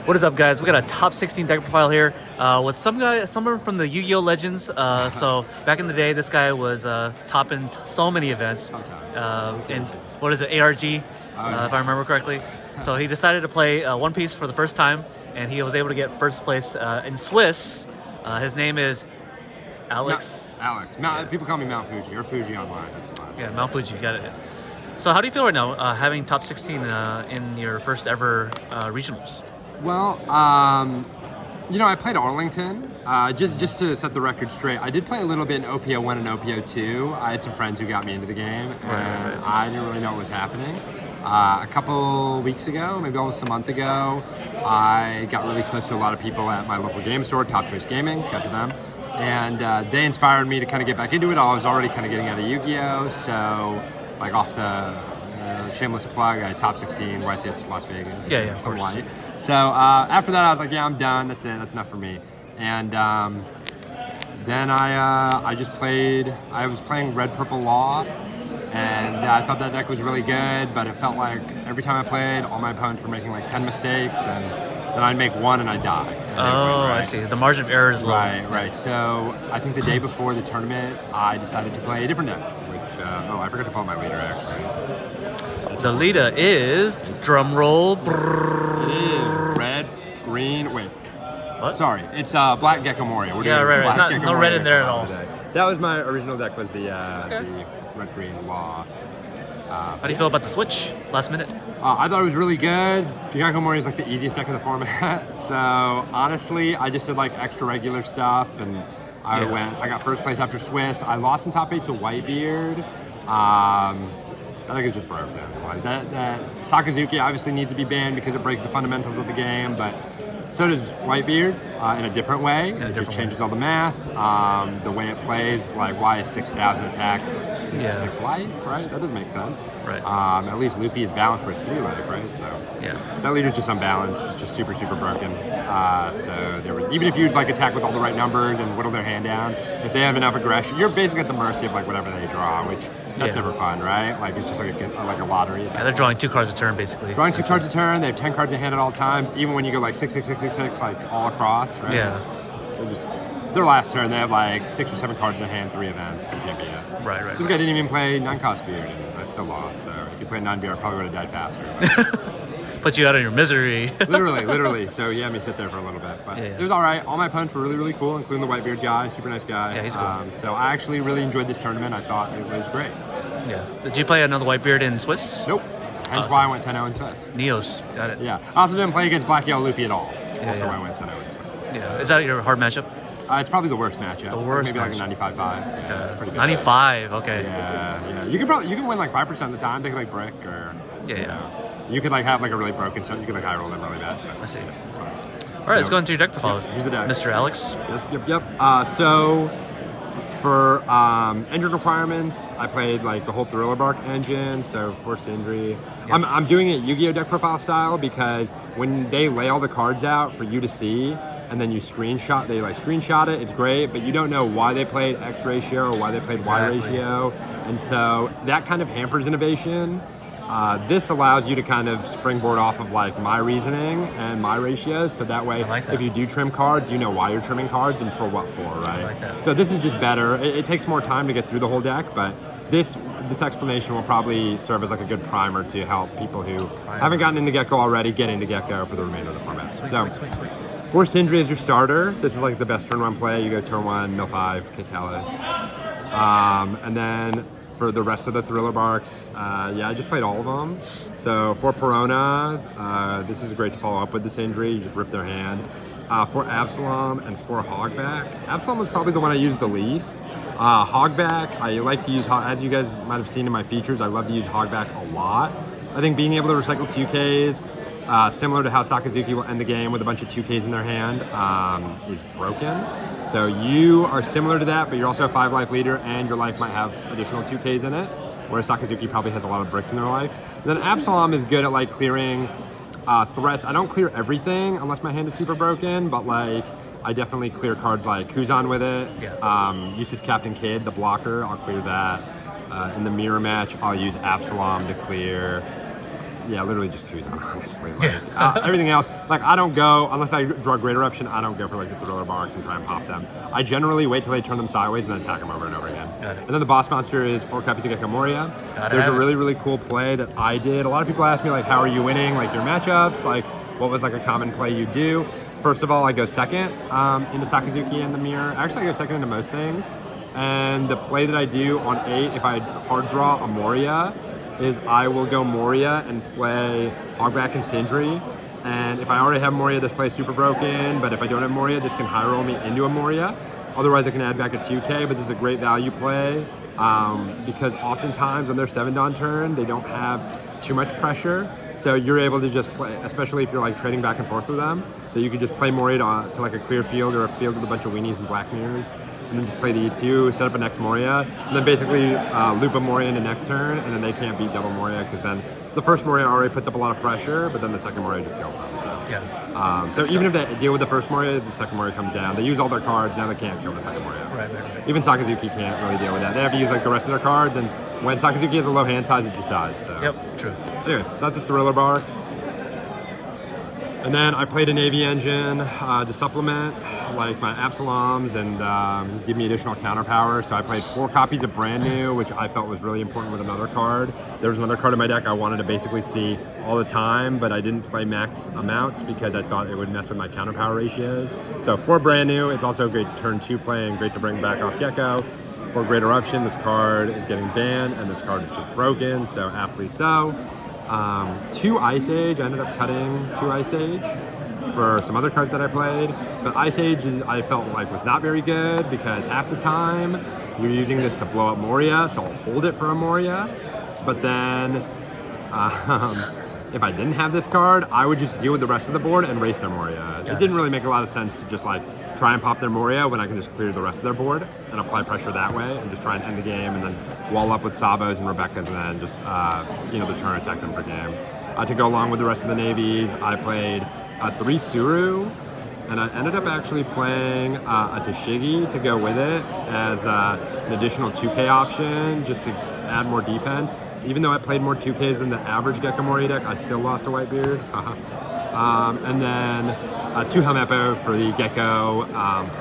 What is up, guys? We got a top 16 deck profile here with someone from the Yu-Gi-Oh! Legends. So back in the day, this guy was topping so many events. In what is it, ARG, if I remember correctly. So he decided to play One Piece for the first time, and he was able to get first place in Swiss. His name is Alex. People call me Mount Fuji, or Fuji online. That's fine. Yeah, Mount Fuji, got it. So how do you feel right now having top 16 in your first ever regionals? Well, I played Arlington. Just to set the record straight, I did play a little bit in OP-01 and OP-02. I had some friends who got me into the game, and I didn't really know what was happening. A couple weeks ago, maybe almost a month ago, I got really close to a lot of people at my local game store, Top Choice Gaming, shout out to them. And they inspired me to kind of get back into it. I was already kind of getting out of Yu-Gi-Oh! So, like off the shameless plug, I top 16, YCS Las Vegas. Yeah, of course. White. So after that, I was like, yeah, I'm done. That's it. That's enough for me. And then I just played. I was playing Red Purple Law, and I thought that deck was really good. But it felt like every time I played, all my opponents were making like 10 mistakes, and then I'd make one and I'd die. I see. The margin of error is low. Right. So I think the day before the tournament, I decided to play a different deck. Which I forgot to pull out my leader actually. The leader is, drum roll. It is red, green, wait. What? Sorry, it's black Gecko Moria. Right. No red in there at all. That was my original deck, was the red-green law. How do you feel about the switch last minute? I thought it was really good. The Gecko Moria is like the easiest deck in the format. So honestly, I just did like extra regular stuff, and I got first place after Swiss. I lost in top 8 to Whitebeard. I think it's just broken. Like that Sakazuki obviously needs to be banned because it breaks the fundamentals of the game, but so does Whitebeard in a different way. It just changes all the math. The way it plays, like why is 6,000 attacks 6 life, right? That doesn't make sense. Right. At least Luffy is balanced for his 3 life, right? So that leader's just unbalanced. It's just super, super broken. So there was, even if you like attack with all the right numbers and whittle their hand down, if they have enough aggression, you're basically at the mercy of like whatever they draw, which that's never fun, right? Like it's just like a lottery. Yeah, they're drawing 2 cards a turn basically. Drawing 2 cards a turn. They have 10 cards in hand at all times. Even when you go like 6, 6, 6, 6, 6, like all across, right? Yeah. Their last turn, they have like 6 or 7 cards in hand, 3 events. It can't be it. Right. This guy didn't even play 9-cost Beard, and I still lost. So if he played 9 Beard, I probably would have died faster. Put you out of your misery. literally. So he had me sit there for a little bit, but it was all right. All my opponents were really, really cool, including the Whitebeard guy, super nice guy. Yeah, he's cool. So I actually really enjoyed this tournament. I thought it was great. Yeah. Did you play another Whitebeard in Swiss? Nope. Hence why I went 10-0 in Swiss. Neos, got it. Yeah. I also didn't play against Black Yellow Luffy at all. Why I went 10-0 in Swiss. Yeah. Is that your hard matchup? It's probably the worst matchup. The worst. Maybe like a 95-5. Yeah. Pretty good. 95. Okay. Yeah. You can win like 5% of the time. They could like brick or. You could like have like a really broken set. You could like high roll them really bad. I see. All right, let's go into your deck profile. Here's the deck. Mr. Alex. Yep. So for engine requirements, I played like the whole Thriller Bark engine. So Forced Injury. Yep. I'm doing it Yu-Gi-Oh! Deck profile style because when they lay all the cards out for you to see, and then you screenshot it, it's great, but you don't know why they played X ratio or why they played Y ratio. And so that kind of hampers innovation. This allows you to kind of springboard off of like my reasoning and my ratios, so that way if you do trim cards, you know why you're trimming cards and for what for, right? I like that. So this is just better. It takes more time to get through the whole deck, but this explanation will probably serve as like a good primer to help people who haven't gotten into Gecko already get into Gecko for the remainder of the format. Sweet. Forced Injury is your starter. This is like the best turn 1 play. You go turn 1, mill 5, Catalyst. And then for the rest of the Thriller Barks, I just played all of them. So for Perona, this is great to follow up with this injury. You just rip their hand. For Absalom and for Hogback, Absalom was probably the one I used the least. Hogback, I like to use, as you guys might have seen in my features, I love to use Hogback a lot. I think being able to recycle 2Ks, similar to how Sakazuki will end the game with a bunch of 2Ks in their hand, is broken. So you are similar to that, but you're also a 5-life leader, and your life might have additional 2Ks in it, whereas Sakazuki probably has a lot of bricks in their life. And then Absalom is good at like clearing threats. I don't clear everything unless my hand is super broken, but like I definitely clear cards like Kuzan with it. Uses Captain Kidd, the blocker, I'll clear that. In the mirror match, I'll use Absalom to clear yeah, literally just Kuzan, honestly. Like, everything else, like I don't go, unless I draw Great Eruption, I don't go for like the Thriller Barks and try and pop them. I generally wait till they turn them sideways and then attack them over and over again. And then the boss monster is 4 copies of Gecko Moria. There's a really, really cool play that I did. A lot of people ask me like, how are you winning? Like your matchups, like what was like a common play you do? First of all, I go second into Sakazuki and the mirror. Actually, I go second into most things. And the play that I do on 8, if I hard draw a Moria, is I will go Moria and play Hogback and Sindri. And if I already have Moria, this play is super broken. But if I don't have Moria, this can high roll me into a Moria. Otherwise, I can add back a 2K, but this is a great value play because oftentimes when they're 7-Dawn turn, they don't have too much pressure. So you're able to just play, especially if you're like trading back and forth with them. So you could just play Moria to like a clear field or a field with a bunch of weenies and black mirrors. And then just play these two, set up a next Moria, and then basically loop a Moria into next turn, and then they can't beat double Moria because then the first Moria already puts up a lot of pressure, but then the second Moria just kills them. So, yeah. So even if they deal with the first Moria, the second Moria comes down. They use all their cards, now they can't kill the second Moria. Right. Even Sakazuki can't really deal with that. They have to use like the rest of their cards, and when Sakazuki has a low hand size, it just dies. So. Yep, true. Anyway, that's the Thriller Barks. And then I played a Navy engine to supplement like my Absaloms and give me additional counter power. So I played 4 copies of Brand New, which I felt was really important with another card. There was another card in my deck I wanted to basically see all the time, but I didn't play max amounts because I thought it would mess with my counter power ratios. So 4 Brand New, it's also a great turn 2 play and great to bring back off Gecko. For Great Eruption, this card is getting banned and this card is just broken, so aptly so. 2 Ice Age, I ended up cutting 2 Ice Age for some other cards that I played. But Ice Age I felt like was not very good because half the time you're using this to blow up Moria, so I'll hold it for a Moria. But then if I didn't have this card, I would just deal with the rest of the board and race their Moria. It didn't really make a lot of sense to just like try and pop their Moria when I can just clear the rest of their board and apply pressure that way and just try and end the game and then wall up with Sabos and Rebecca's and then just see another turn attack them per game. To go along with the rest of the navies, I played 3 Suru, and I ended up actually playing a Tashigi to go with it as an additional 2K option just to add more defense. Even though I played more 2Ks than the average Gecko Moria deck, I still lost a Whitebeard. And then 2 Helmeppo for the Gecko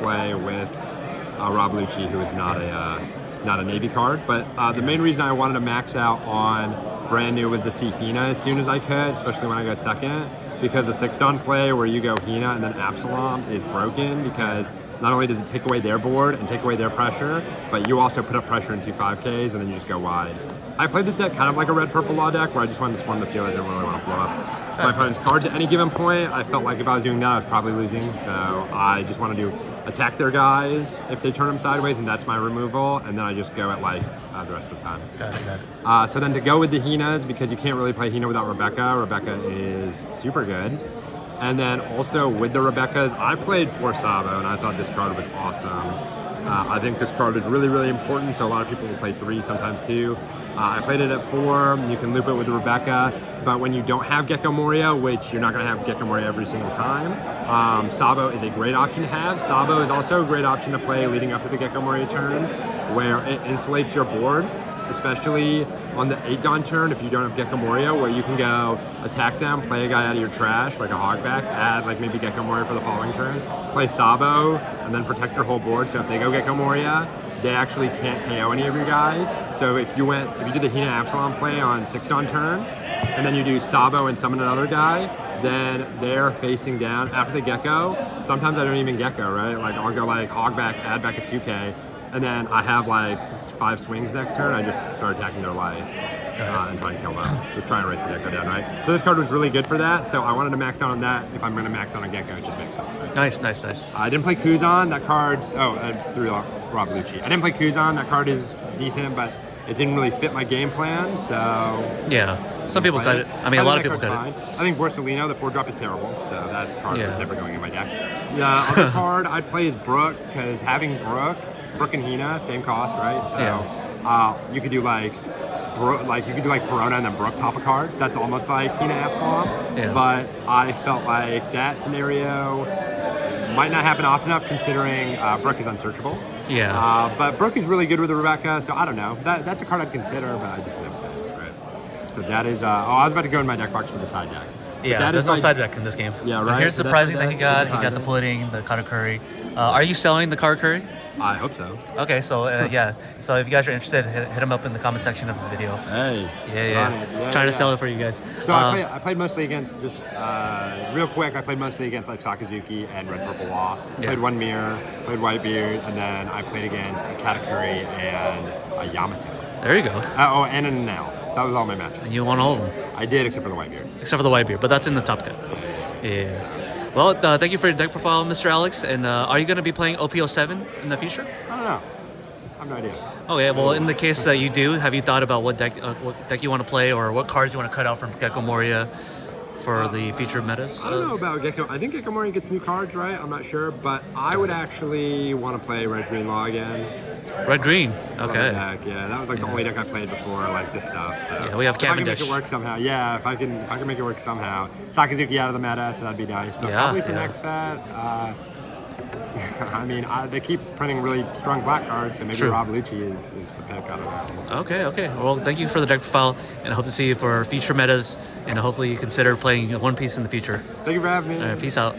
play with Rob Lucci, who is not a Navy card. But the main reason I wanted to max out on Brand New was to see Hina as soon as I could, especially when I go second, because the 6-Dawn play where you go Hina and then Absalom is broken because not only does it take away their board and take away their pressure, but you also put up pressure into 5Ks and then you just go wide. I played this deck kind of like a red-purple law deck where I just wanted to swarm the field. I didn't really want to blow up my opponent's cards at any given point. I felt like if I was doing that, I was probably losing. So I just wanted to attack their guys if they turn them sideways, and that's my removal. And then I just go at life the rest of the time. Got it. So then to go with the Hinas, because you can't really play Hina without Rebecca. Rebecca is super good. And then also with the Rebeccas, I played 4 Sabo, and I thought this card was awesome. I think this card is really, really important, so a lot of people will play 3, sometimes 2. I played it at 4. You can loop it with the Rebecca, but when you don't have Gecko Moria, which you're not going to have Gecko Moria every single time, Sabo is a great option to have. Sabo is also a great option to play leading up to the Gecko Moria turns, where it insulates your board, especially on the 8-Dawn turn if you don't have Gecko Moria, where you can go attack them, play a guy out of your trash, like a Hogback, add like maybe Gecko Moria for the following turn, play Sabo, and then protect your whole board. So if they go Gecko Moria, they actually can't KO any of your guys. So if you did the Hina Absalom play on 6-Dawn turn, and then you do Sabo and summon another guy, then they're facing down after the Gecko. Sometimes I don't even Gecko, right? Like I'll go like Hogback, add back a 2K, and then I have like 5 swings next turn. I just start attacking their life and try and kill them. Just try and race the Gecko down, right? So this card was really good for that. So I wanted to max out on that. If I'm going to max out on Gecko, it just makes sense. Right? Nice. I didn't play Kuzan. That card's through Rob Lucci. I didn't play Kuzan. That card is decent, but it didn't really fit my game plan. So yeah, some people cut it. I mean, a lot of people cut it. I think Borsalino, the 4-drop is terrible. So that card was never going in my deck. The other card I'd play is Brook, because having Brook and Hina, same cost, right? So you could do like Perona and then Brook pop a card. That's almost like Hina Absalom. Yeah. But I felt like that scenario might not happen often enough considering Brook is unsearchable. Yeah. But Brook is really good with the Rebecca, so I don't know. That's a card I'd consider, but I just didn't have space, right? So that is. Oh, I was about to go in my deck box for the side deck. Yeah, there's no side deck in this game. Yeah, right. Here's So the that's pricing the that he deck. got. He got the pudding, the karakuri. Are you selling the karakuri? I hope so. Okay, so yeah. So if you guys are interested, hit him up in the comment section of the video. Hey. Yeah. Trying to sell it for you guys. So I played mostly against just real quick. I played mostly against like Sakazuki and Red Purple Law. Played one mirror, played Whitebeard, and then I played against a Katakuri and a Yamato. There you go. Oh, and an Enel. That was all my matchups. And you won all of them. I did, except for the Whitebeard. Except for the Whitebeard, but that's in the top cut. Yeah. Well, thank you for your deck profile, Mr. Alex. And are you going to be playing OP-07 in the future? I don't know. I have no idea. Oh yeah. Well, in the case that you do, have you thought about what deck you want to play, or what cards you want to cut out from Gecko Moria for the future metas? I don't know about Gecko. I think Gecko Moria gets new cards, right? I'm not sure, but I would actually want to play Red Green Law again. Red Green. Okay. Deck. Yeah, that was like the only deck I played before, like this stuff. So yeah, we have if I can make Cavendish. it work somehow. Yeah, if I can make it work somehow. Sakazuki out of the meta, so that'd be nice. But probably for next set. I mean, they keep printing really strong black cards, so maybe Rob Lucci is the pick out of that. Okay. Well, thank you for the deck profile, and I hope to see you for future metas, and hopefully you consider playing One Piece in the future. Thank you for having me. All right, peace out.